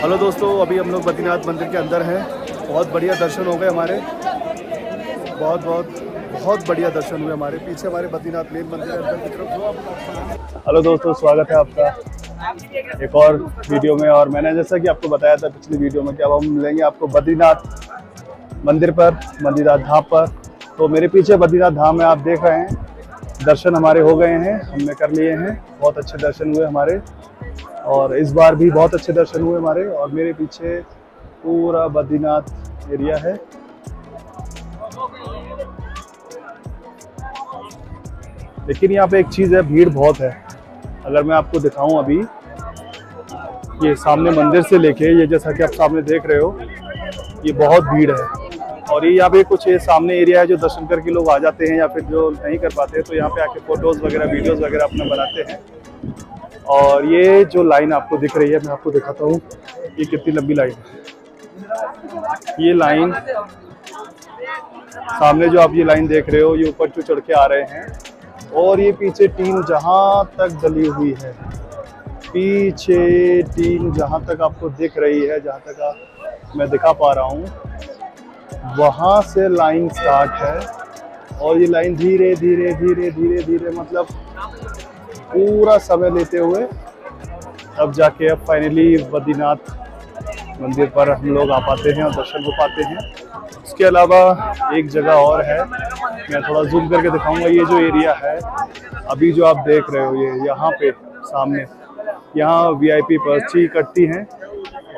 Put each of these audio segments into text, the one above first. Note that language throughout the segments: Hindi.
हेलो दोस्तों, अभी हम लोग बद्रीनाथ मंदिर के अंदर हैं। बहुत बढ़िया दर्शन हो गए हमारे। बहुत बहुत बहुत बढ़िया दर्शन हुए हमारे। पीछे हमारे बद्रीनाथ मेन मंदिर है अंदर की तरफ। हेलो दोस्तों, स्वागत है आपका एक और वीडियो में। और मैंने जैसा कि आपको बताया था पिछली वीडियो में कि अब हम मिलेंगे आपको बद्रीनाथ मंदिर पर, बद्रीनाथ धाम पर। तो मेरे पीछे बद्रीनाथ धाम है, आप देख रहे हैं। दर्शन हमारे हो गए हैं, हमने कर लिए हैं। बहुत अच्छे दर्शन हुए हमारे, और इस बार भी बहुत अच्छे दर्शन हुए हमारे। और मेरे पीछे पूरा बद्रीनाथ एरिया है। लेकिन यहाँ पे एक चीज़ है, भीड़ बहुत है। अगर मैं आपको दिखाऊं अभी, ये सामने मंदिर से लेके ये जैसा कि आप सामने देख रहे हो, ये बहुत भीड़ है। और ये यहाँ पे कुछ ये सामने एरिया है जो दर्शन करके लोग आ जाते हैं, या फिर जो नहीं कर पाते हैं तो यहाँ पे आके फोटोज़ वगैरह वीडियोज़ वगैरह अपना बनाते हैं। और ये जो लाइन आपको दिख रही है, मैं आपको दिखाता हूँ ये कितनी लंबी लाइन है। ये लाइन सामने जो आप ये लाइन देख रहे हो, ये ऊपर जो चढ़ के आ रहे हैं। और ये पीछे टीन जहाँ तक डली हुई है, पीछे टीन जहाँ तक आपको दिख रही है, जहाँ तक मैं दिखा पा रहा हूँ, वहाँ से लाइन स्टार्ट है। और ये लाइन धीरे धीरे धीरे धीरे धीरे मतलब पूरा समय लेते हुए अब जाके अब फाइनली बद्रीनाथ मंदिर पर हम लोग आ पाते हैं और दर्शन हो पाते हैं। उसके अलावा एक जगह और है, मैं थोड़ा जूम करके दिखाऊंगा। ये जो एरिया है अभी जो आप देख रहे हो, ये यहाँ पे सामने, यहाँ वीआईपी पर्ची कटती हैं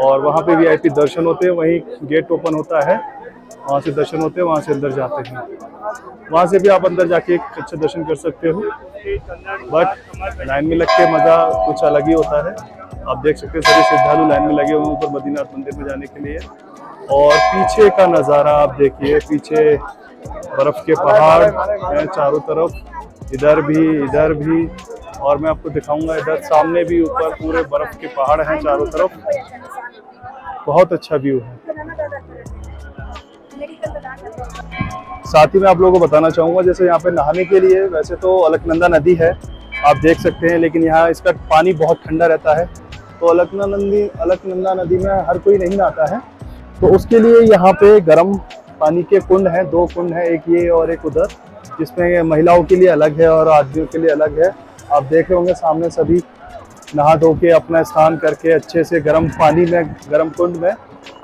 और वहाँ पे वीआईपी दर्शन होते हैं। वहीं गेट ओपन होता है, वहाँ से दर्शन होते हैं, वहाँ से अंदर जाते हैं। वहाँ से भी आप अंदर जाके एक अच्छे दर्शन कर सकते हो। बट लाइन में लग के मज़ा कुछ अलग ही होता है। आप देख सकते हैं सभी श्रद्धालु लाइन में लगे हुए हैं ऊपर बद्रीनाथ मंदिर में जाने के लिए। और पीछे का नज़ारा आप देखिए, पीछे बर्फ़ के पहाड़ हैं चारों तरफ, इधर भी। और मैं आपको दिखाऊंगा इधर सामने भी ऊपर पूरे बर्फ़ के पहाड़ हैं चारों तरफ। बहुत अच्छा व्यू है। साथ ही मैं आप लोगों को बताना चाहूँगा, जैसे यहाँ पे नहाने के लिए वैसे तो अलकनंदा नदी है, आप देख सकते हैं, लेकिन यहाँ इसका पानी बहुत ठंडा रहता है। तो अलकनंदा नदी में हर कोई नहीं नहाता है, तो उसके लिए यहाँ पे गर्म पानी के कुंड हैं, 2 कुंड हैं, एक ये और एक उधर, जिसमें महिलाओं के लिए अलग है और आदमियों के लिए अलग है। आप देख रहे होंगे सामने सभी नहा धो के अपना स्नान करके अच्छे से गर्म पानी में, गर्म कुंड में,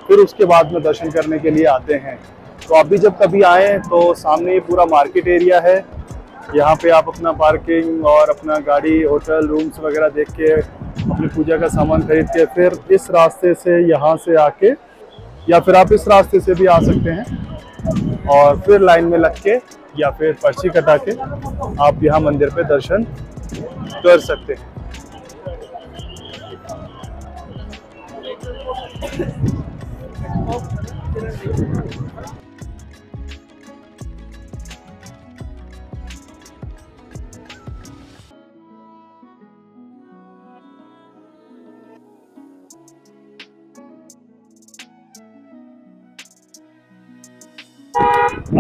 फिर उसके बाद में दर्शन करने के लिए आते हैं। तो आप भी जब कभी आएँ तो सामने ये पूरा मार्केट एरिया है। यहाँ पे आप अपना पार्किंग और अपना गाड़ी, होटल, रूम्स वगैरह देख के अपनी पूजा का सामान खरीद के फिर इस रास्ते से यहाँ से आके, या फिर आप इस रास्ते से भी आ सकते हैं और फिर लाइन में लग के या फिर पर्ची कटा के आप यहाँ मंदिर पे दर्शन कर सकते हैं।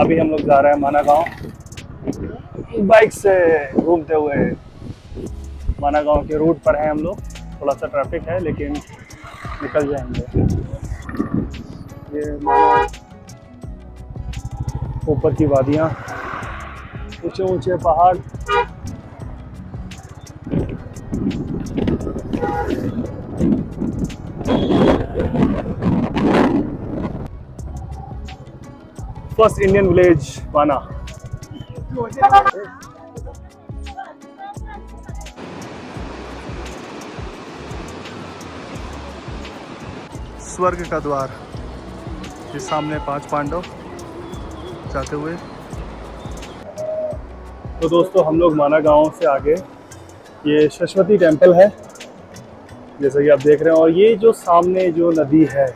अभी हम लोग जा रहे हैं माना गांव, बाइक से घूमते हुए। माना गांव के रूट पर हैं हम लोग। थोड़ा सा ट्रैफिक है लेकिन निकल जाएंगे। ये ऊपर की वादियाँ, ऊंचे ऊंचे पहाड़। फर्स्ट इंडियन विलेज माना। स्वर्ग का द्वार, ये सामने 5 पांडव जाते हुए। तो दोस्तों हम लोग माना गांव से आगे ये सरस्वती टेम्पल है, जैसा कि आप देख रहे हैं। और ये जो सामने जो नदी है,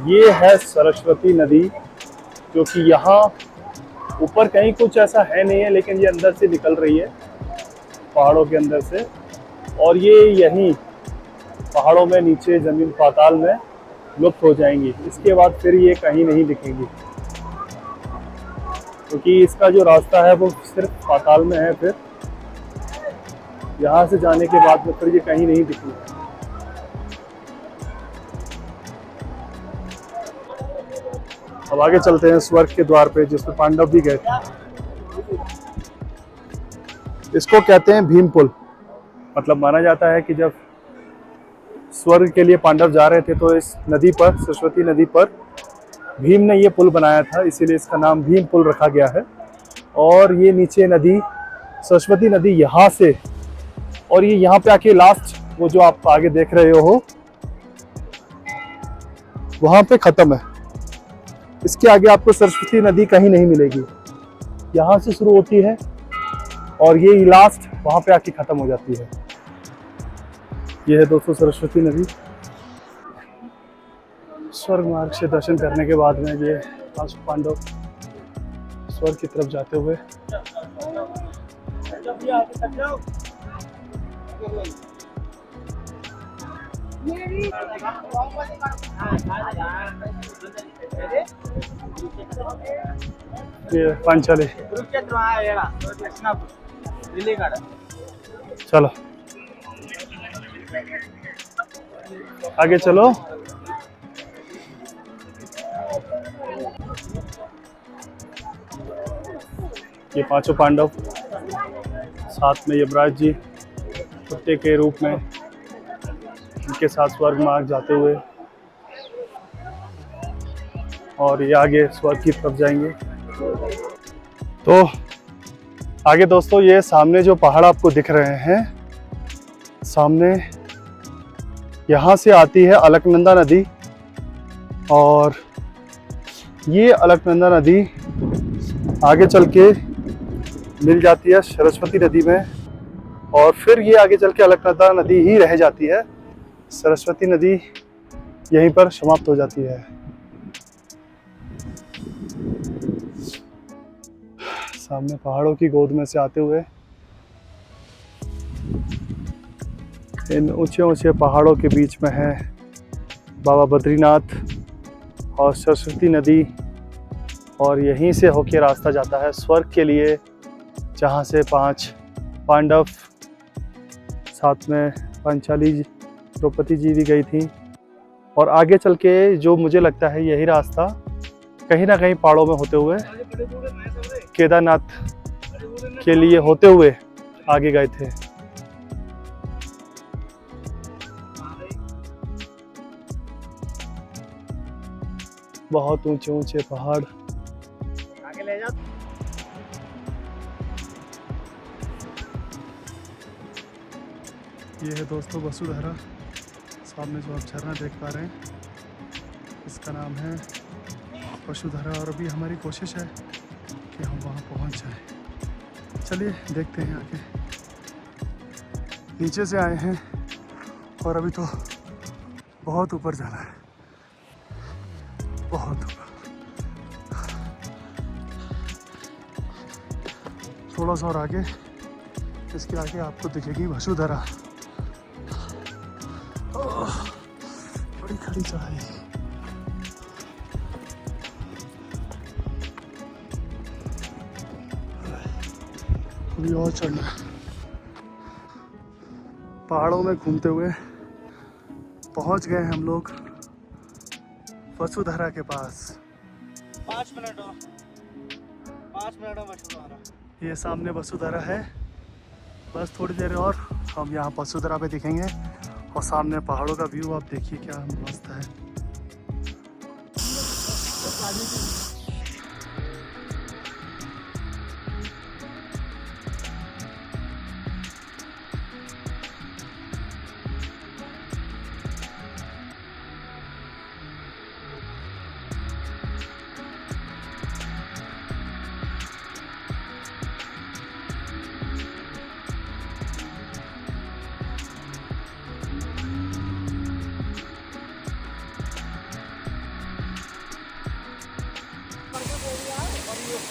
ये है सरस्वती नदी, जो कि यहाँ ऊपर कहीं कुछ ऐसा है नहीं है, लेकिन ये अंदर से निकल रही है पहाड़ों के अंदर से। और ये यहीं पहाड़ों में नीचे ज़मीन पाताल में लुप्त हो जाएंगी। इसके बाद फिर ये कहीं नहीं दिखेंगी, क्योंकि इसका जो रास्ता है वो सिर्फ पाताल में है। फिर यहाँ से जाने के बाद में फिर ये कहीं नहीं दिखेगी। अब आगे चलते हैं स्वर्ग के द्वार पे जिसमें पांडव भी गए थे। इसको कहते हैं भीम पुल। मतलब माना जाता है कि जब स्वर्ग के लिए पांडव जा रहे थे तो इस नदी पर, सरस्वती नदी पर भीम ने ये पुल बनाया था, इसीलिए इसका नाम भीम पुल रखा गया है। और ये नीचे नदी, सरस्वती नदी यहाँ से, और ये यहाँ पे आके लास्ट वो जो आप आगे देख रहे हो वहाँ पे खत्म है। इसके आगे आपको सरस्वती नदी कहीं नहीं मिलेगी। यहाँ से शुरू होती है और ये लास्ट वहाँ पे आके खत्म हो जाती है। ये है दोस्तों सरस्वती नदी। स्वर्ग मार्ग से दर्शन करने के बाद में ये 5 पांडव स्वर्ग की तरफ जाते हुए ये पांचाली। चलो आगे चलो। ये 5 पांडव साथ में यमराज जी कुत्ते के रूप में उनके साथ स्वर्ग मार्ग जाते हुए, और ये आगे स्वर्ग की तरफ जाएंगे। तो आगे दोस्तों ये सामने जो पहाड़ आपको दिख रहे हैं, सामने यहाँ से आती है अलकनंदा नदी, और ये अलकनंदा नदी आगे चल के मिल जाती है सरस्वती नदी में, और फिर ये आगे चल के अलकनंदा नदी ही रह जाती है। सरस्वती नदी यहीं पर समाप्त हो जाती है। सामने पहाड़ों की गोद में से आते हुए इन ऊंचे ऊंचे पहाड़ों के बीच में है बाबा बद्रीनाथ और सरस्वती नदी, और यहीं से होके रास्ता जाता है स्वर्ग के लिए, जहाँ से 5 पांडव साथ में पांचाली द्रौपदी जी भी गई थी। और आगे चल के जो मुझे लगता है यही रास्ता कहीं ना कहीं पहाड़ों में होते हुए केदारनाथ के लिए होते हुए आगे गए थे। बहुत ऊंचे ऊंचे पहाड़। आगे ले जाओ। ये है दोस्तों वसुधारा। सामने जो आप झरना देख पा रहे हैं इसका नाम है वसुधारा, और अभी हमारी कोशिश है कि हम वहाँ पहुँच जाएं। चलिए देखते हैं आगे। नीचे से आए हैं और अभी तो बहुत ऊपर जाना है, बहुत ऊपर। थोड़ा सा और आगे, इसके आगे आपको दिखेगी वसुधारा। बड़ी खड़ी चढ़ाई। अभी और चढ़ना है। पहाड़ों में घूमते हुए पहुंच गए हम लोग वसुधारा के पास। 5 मिनट और 5 मिनट और वसुधारा। ये सामने वसुधारा है। बस थोड़ी देर और हम यहाँ वसुधारा पे दिखेंगे, और सामने पहाड़ों का व्यू आप देखिए क्या मस्त है।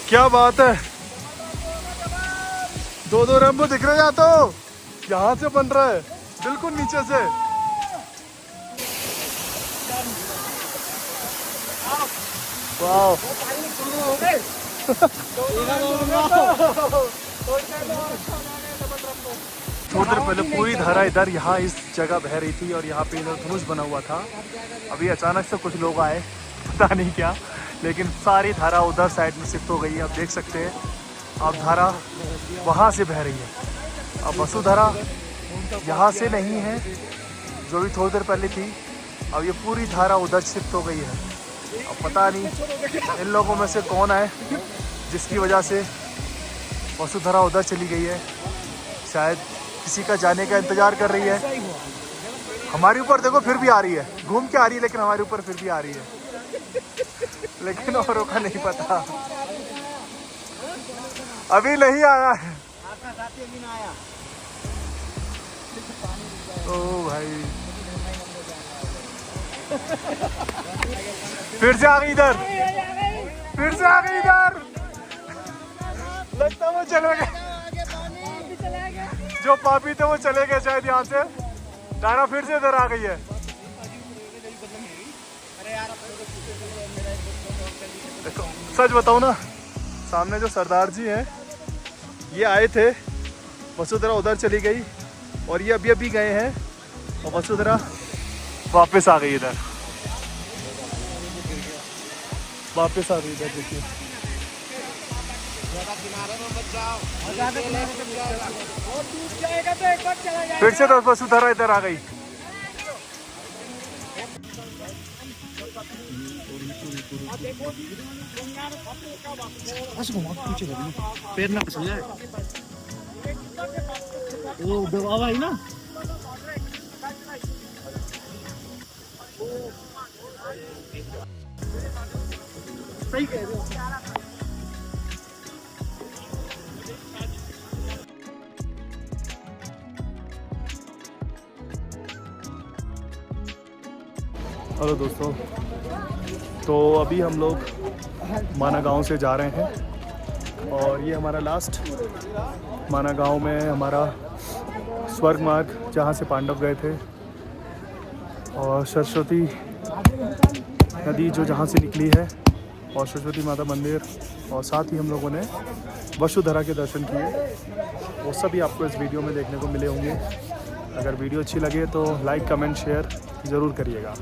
क्या बात है, 2 रेम्बो दिख रहे हैं। तो यहाँ से बन रहा है बिल्कुल नीचे से। वाह थोड़ी देर पहले पूरी धारा इधर यहाँ इस जगह बह रही थी, और यहाँ पे इंद्रधनुष बना हुआ था। अभी अचानक से कुछ लोग आए, पता नहीं क्या, लेकिन सारी धारा उधर साइड में शिफ्ट हो गई है। आप देख सकते हैं, अब धारा वहाँ से बह रही है। अब वसुधारा यहाँ से नहीं है जो भी थोड़ी देर पहले थी, अब ये पूरी धारा उधर शिफ्ट हो गई है। अब पता नहीं इन लोगों में से कौन है जिसकी वजह से वसुधारा उधर चली गई है। शायद किसी का जाने का इंतज़ार कर रही है। हमारे ऊपर देखो फिर भी आ रही है, घूम के आ रही है, लेकिन हमारे ऊपर फिर भी आ रही है। लेकिन औरों का नहीं पता, अभी नहीं आया है। आपका साथी अभी ना आया। ओ भाई, फिर से आ गई इधर, फिर से आ गई इधर। लगता वो चले गए, जो पापी थे वो चले गए शायद यहाँ से। डायना फिर से इधर आ गई है। देखो सच बताओ ना, सामने जो सरदार जी हैं ये आए थे, वसुधारा उधर चली गई और ये अभी अभी गए हैं और वसुधारा वापस आ गई इधर, वापस आ गई इधर। देखिए फिर से तो वसुधारा इधर आ गई। पैर ना फिसल जाए। वो दबाव आई ना। सही कह रहे हो। हेलो दोस्तों, तो अभी हम लोग माना गांव से जा रहे हैं और ये हमारा लास्ट माना गांव में हमारा स्वर्ग मार्ग, जहाँ से पांडव गए थे, और सरस्वती नदी जो जहाँ से निकली है, और सरस्वती माता मंदिर, और साथ ही हम लोगों ने वसुधारा के दर्शन किए। वो सभी आपको इस वीडियो में देखने को मिले होंगे। अगर वीडियो अच्छी लगे तो लाइक, कमेंट, शेयर ज़रूर करिएगा।